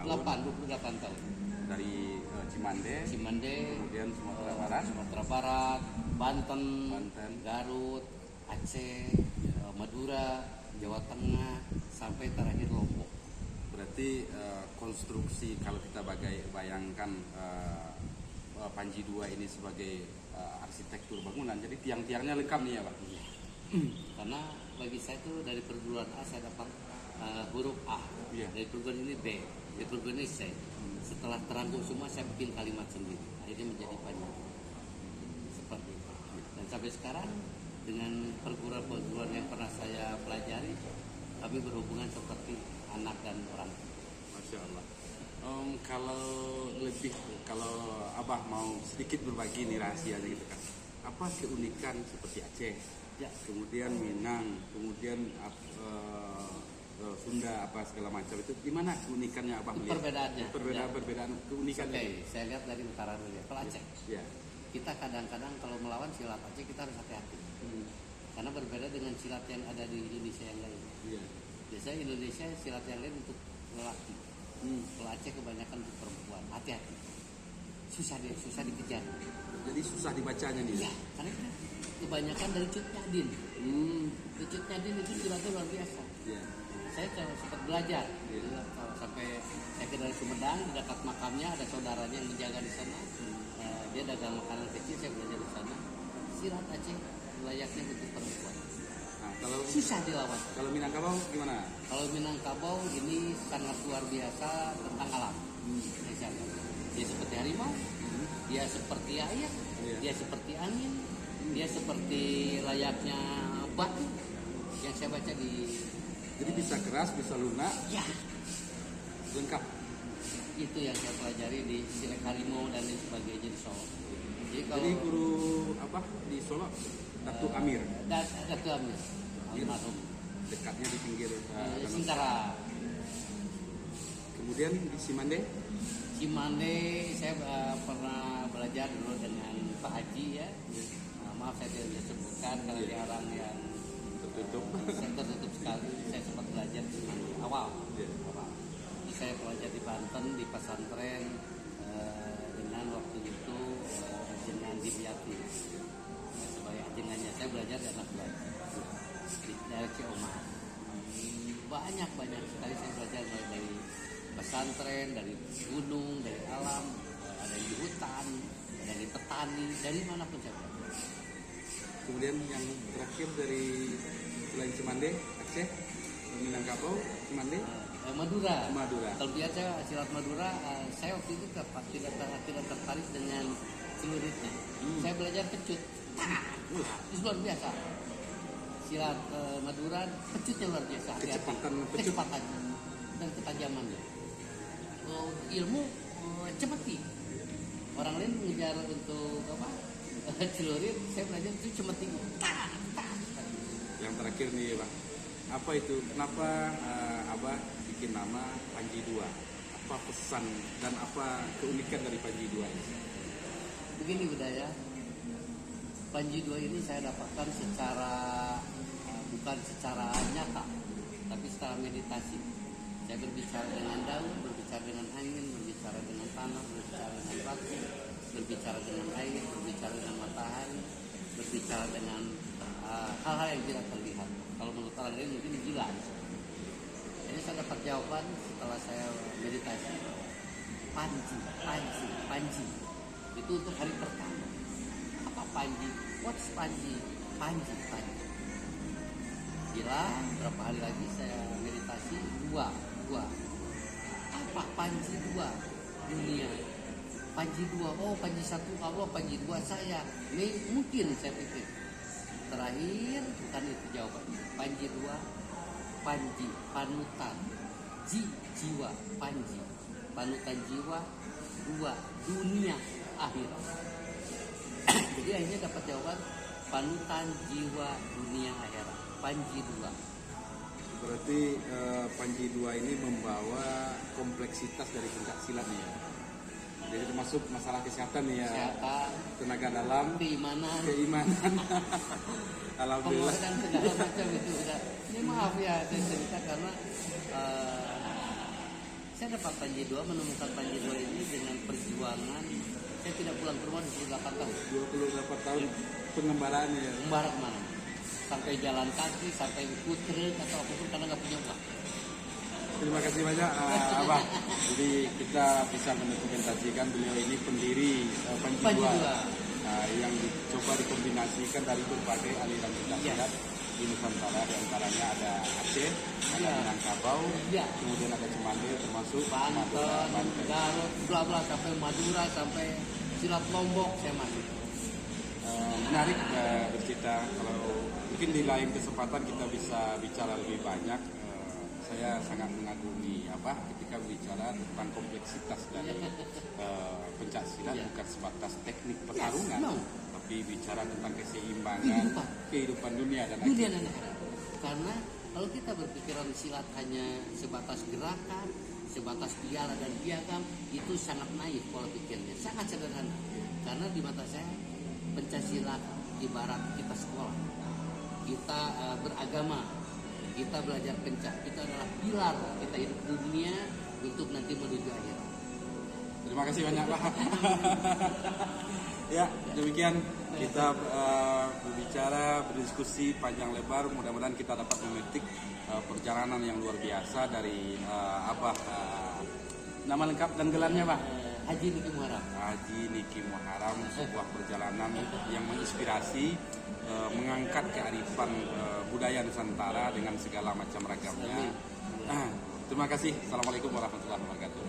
28 tahun. Dari Cimande, kemudian Sumatera Barat, Banten, Garut, Aceh, Madura, Jawa Tengah, sampai terakhir Lombok. Berarti konstruksi kalau kita bayangkan Panji II ini sebagai arsitektur bangunan, jadi tiang-tiangnya lengkap nih ya Pak? Karena bagi saya itu dari perguruan A saya dapat huruf A, dari perguruan ini B, dari perguruan ini C. Setelah terangkum semua saya bikin kalimat sendiri, akhirnya menjadi Panji. Seperti itu. Dan sampai sekarang dengan perguruan-perguruan yang pernah saya pelajari, kami berhubungan seperti anak dan orang. Masya Allah. Kalau Abah mau sedikit berbagi nih rahasianya gitu kan, apa keunikan seperti Aceh, kemudian Minang, kemudian Sunda, apa segala macam itu, gimana keunikannya Abah melihat? Perbedaan keunikannya. Oke, saya lihat dari utara dulu ya. Kalau Aceh, kita kadang-kadang kalau melawan silat Aceh kita harus hati-hati, karena berbeda dengan silat yang ada di Indonesia yang lain. Biasanya Indonesia silat yang lain untuk lelaki, kalau Aceh kebanyakan untuk perempuan. Hati-hati, susah dikejar. Jadi susah dibacanya nih. Iya, karena kebanyakan dari Cut Nyadin. Cut Nyadin itu silatnya luar biasa. Saya sempat belajar, sampai saya ke dari Sumedang, di dekat makamnya ada saudaranya yang menjaga di sana. Dia dagang makanan kecil, saya belajar di sana. Silat Aceh layaknya untuk perempuan. Kalau susah dilawan. Kalau Minangkabau gimana? Kalau Minangkabau ini sangat luar biasa tentang alam. Dia seperti harimau, dia seperti air, dia seperti angin, dia seperti layaknya batu yang saya baca di. Jadi bisa keras, bisa lunak, lengkap. Itu yang saya pelajari di Silek Harimau dan lain sebagainya di Solo. Jadi guru apa di Solo? Datu Amir. Datu Amir. Almarhum. Dekatnya di pinggir Singkara. Kemudian di Cimande? Cimande saya pernah belajar dulu dengan Pak Haji ya. Maaf saya tidak bisa sebutkan karena dia orang yang tertutup sekali. Saya sempat belajar di awal. Saya belajar di Banten di pesantren dengan waktu itu dengan Dimyati sebagai ajengannya. Saya belajar di anak buah di daerah Ciamat. Banyak sekali saya belajar dari pesantren, dari gunung, dari alam, ada di hutan, ada di petani, dari manapun saya belajar. Kemudian yang terakhir dari selain Cimande, Aceh, Minangkabau, Cimande, Madura. Kalau biasa silat Madura, saya waktu itu tidak tertarik dengan celuritnya. Saya belajar pecut. Itu luar biasa. Silat Madura, pecutnya luar biasa. Kecepatan dan ketajamannya. Ilmu cepeti. Orang lain mengejar untuk celurit, saya belajar itu cemeti. Yang terakhir nih Bang, apa itu? Kenapa Abah bikin nama Panji II? Apa pesan dan apa keunikan dari Panji II ini? Begini budaya, Panji II ini saya dapatkan secara bukan secara nyata, tapi secara meditasi. Saya berbicara dengan daun, berbicara dengan angin, berbicara dengan tanah, berbicara dengan batu, berbicara dengan air, berbicara dengan matahari, berbicara dengan hal-hal yang tidak terlihat. Kalau menurut orang lain mungkin gila. Ini saya dapat jawaban setelah saya meditasi. Panji. Itu untuk hari pertama. Apa Panji? What's Panji? Panji. Gila, berapa hari lagi saya meditasi? Dua. Apa Panji II? Dunia. Panji II, Panji satu Allah, Panji II saya. Ini mungkin saya pikir. Terakhir bukan itu jawabannya. Panji II, Panji, panutan, jiwa, Panji, panutan jiwa, dua, dunia, akhirat. Jadi akhirnya dapat jawaban panutan jiwa, dunia, akhirat. Panji II. Berarti Panji II ini membawa kompleksitas dari pencak silat nih ya. Jadi termasuk masalah kesehatan nih ya. Kesehatan, tenaga dalam, keimanan. Alhamdulillah. Dan segala macam itu. Ini maaf ya saya cerita karena Saya dapat Panji 2, menemukan Panji 2 ini dengan perjuangan. Saya tidak pulang ke rumah 28 tahun. 28 tahun pengembaraannya. Kembar kemana? Sampai jalan kaki, sampai ikut truk atau apapun karena nggak punya uang. Terima kasih banyak Abah. Jadi kita bisa mendokumentasikan beliau ini pendiri Panji Panji 2 2. yang dicoba dikombinasikan dari berbagai aliran pencaksilat di Nusantara. Di antaranya ada Aceh, ada Minangkabau, kemudian ada Cemande, termasuk Madura, Banten, Garut, bla bla sampai Madura, sampai Silat Lombok saya masuk. Menarik bercerita. Kalau mungkin di lain kesempatan kita bisa bicara lebih banyak. Saya sangat mengagumi ketika bicara tentang kompleksitas dari pencaksilat, bukan sebatas teknik pertarungan, tapi bicara tentang keseimbangan kehidupan dunia dan akhirat. Karena kalau kita berpikiran silat hanya sebatas gerakan, sebatas piala dan piagam, itu sangat naif pola pikirnya, sangat sederhana. Karena di mata saya pencaksilat ibarat kita sekolah, kita beragama, kita belajar pencak, itu adalah pilar kita hidup di dunia untuk nanti menuju akhirat. Terima kasih banyak Pak. Ya, demikian kita berbicara, berdiskusi panjang lebar. Mudah-mudahan kita dapat memetik perjalanan yang luar biasa dari nama lengkap dan gelarnya Pak? Haji Niki Muharam. Haji Niki Muharam, sebuah perjalanan yang menginspirasi, mengangkat kearifan budaya Nusantara dengan segala macam ragamnya. Terima kasih. Assalamualaikum warahmatullahi wabarakatuh.